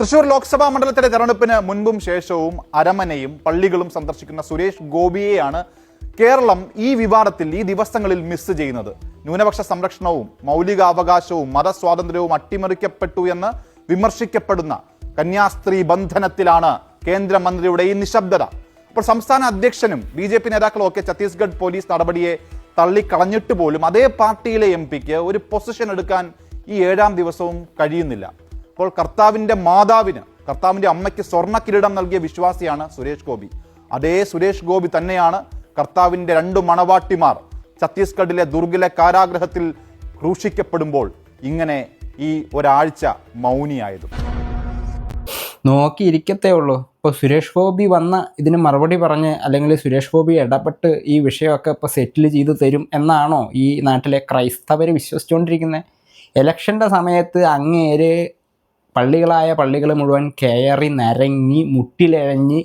തൃശൂർ ലോക്സഭാ മണ്ഡലത്തിലെ തെരഞ്ഞെടുപ്പിന് മുൻപും ശേഷവും അരമനയും പള്ളികളും സന്ദർശിക്കുന്ന സുരേഷ് ഗോപിയെയാണ് കേരളം ഈ വിവാദത്തിൽ ഈ ദിവസങ്ങളിൽ മിസ് ചെയ്യുന്നത്. ന്യൂനപക്ഷ സംരക്ഷണവും മൗലികാവകാശവും മതസ്വാതന്ത്ര്യവും അട്ടിമറിക്കപ്പെട്ടു എന്ന് വിമർശിക്കപ്പെടുന്ന കന്യാസ്ത്രീ ബന്ധനത്തിലാണ് കേന്ദ്രമന്ത്രിയുടെ ഈ നിശബ്ദത. അപ്പോൾ സംസ്ഥാന അധ്യക്ഷനും BJP നേതാക്കളും ഒക്കെ ഛത്തീസ്ഗഡ് പോലീസ് നടപടിയെ തള്ളിക്കളഞ്ഞിട്ട് പോലും അതേ പാർട്ടിയിലെ MP-ക്ക് ഒരു പൊസിഷൻ എടുക്കാൻ ഈ 7ാം ദിവസവും കഴിയുന്നില്ല. അപ്പോൾ കർത്താവിൻ്റെ മാതാവിന്, കർത്താവിൻ്റെ അമ്മയ്ക്ക് സ്വർണ്ണ കിരീടം നൽകിയ വിശ്വാസിയാണ് സുരേഷ് ഗോപി. അതേ സുരേഷ് ഗോപി തന്നെയാണ് കർത്താവിൻ്റെ 2 മണവാട്ടിമാർ ഛത്തീസ്ഗഡിലെ ദുർഗിലെ കാരാഗ്രഹത്തിൽ ക്രൂശിക്കപ്പെടുമ്പോൾ ഇങ്ങനെ ഈ ഒരാഴ്ച മൗനിയായതും. നോക്കിയിരിക്കത്തേ ഉള്ളൂ. ഇപ്പോൾ സുരേഷ് ഗോപി വന്ന ഇതിന് മറുപടി പറഞ്ഞ് അല്ലെങ്കിൽ സുരേഷ് ഗോപി ഇടപെട്ട് ഈ വിഷയമൊക്കെ ഇപ്പോൾ സെറ്റിൽ ചെയ്ത് തരും എന്നാണോ ഈ നാട്ടിലെ ക്രൈസ്തവർ വിശ്വസിച്ചുകൊണ്ടിരിക്കുന്നത്? ഇലക്ഷൻ്റെ സമയത്ത് അങ്ങേര് പള്ളികൾ മുഴുവൻ കയറി നരങ്ങി മുട്ടിലഴഞ്ഞ്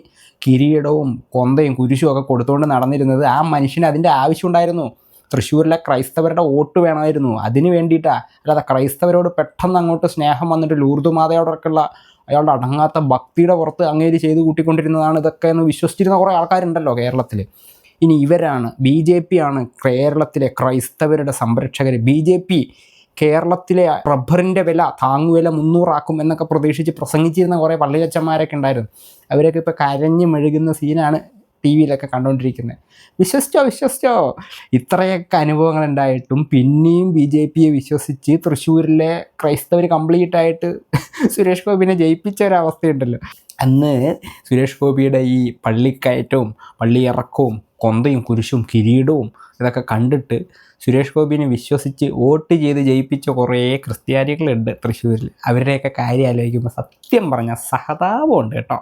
കിരീടവും കൊന്തയും കുരിശും ഒക്കെ കൊടുത്തുകൊണ്ട് നടന്നിരുന്നത് ആ മനുഷ്യന് അതിൻ്റെ ആവശ്യമുണ്ടായിരുന്നു. തൃശ്ശൂരിലെ ക്രൈസ്തവരുടെ വോട്ട് വേണമായിരുന്നു, അതിന് വേണ്ടിയിട്ടാണ്. അല്ലാതെ ക്രൈസ്തവരോട് പെട്ടെന്ന് അങ്ങോട്ട് സ്നേഹം വന്നിട്ട് ലൂർദ് മാതയോടൊക്കെയുള്ള അയാളുടെ അടങ്ങാത്ത ഭക്തിയുടെ പുറത്ത് അങ്ങേര് ചെയ്ത് കൂട്ടിക്കൊണ്ടിരുന്നതാണ് ഇതൊക്കെ എന്ന് വിശ്വസിച്ചിരുന്ന കുറേ ആൾക്കാരുണ്ടല്ലോ കേരളത്തിൽ. ഇനി ഇവരാണ്, BJP ആണ് കേരളത്തിലെ ക്രൈസ്തവരുടെ സംരക്ഷകർ. BJP കേരളത്തിലെ റബ്ബറിൻ്റെ വില താങ്ങുവില 300 ആക്കും എന്നൊക്കെ പ്രതീക്ഷിച്ച് പ്രസംഗിച്ചിരുന്ന കുറേ പള്ളിയച്ചന്മാരൊക്കെ ഉണ്ടായിരുന്നു. അവരൊക്കെ ഇപ്പോൾ കരഞ്ഞ് മെഴുകുന്ന സീനാണ് TV-യിലൊക്കെ കണ്ടുകൊണ്ടിരിക്കുന്നത്. വിശ്വസിച്ചോ ഇത്രയൊക്കെ അനുഭവങ്ങൾ ഉണ്ടായിട്ടും പിന്നെയും BJP-യെ വിശ്വസിച്ച് തൃശ്ശൂരിലെ ക്രൈസ്തവർ കംപ്ലീറ്റായിട്ട് സുരേഷ് ഗോപിനെ ജയിപ്പിച്ച ഒരവസ്ഥയുണ്ടല്ലോ. അന്ന് സുരേഷ് ഗോപിയുടെ ഈ പള്ളിക്കയറ്റവും പള്ളിയിറക്കവും കൊന്തയും കുരിശും കിരീടവും ഇതൊക്കെ കണ്ടിട്ട് സുരേഷ് ഗോപിനെ വിശ്വസിച്ച് വോട്ട് ചെയ്ത് ജയിപ്പിച്ച കുറേ ക്രിസ്ത്യാനികളുണ്ട് തൃശ്ശൂരിൽ. അവരുടെയൊക്കെ കാര്യം ആലോചിക്കുമ്പോൾ സത്യം പറഞ്ഞാൽ സഹതാപമുണ്ട് കേട്ടോ.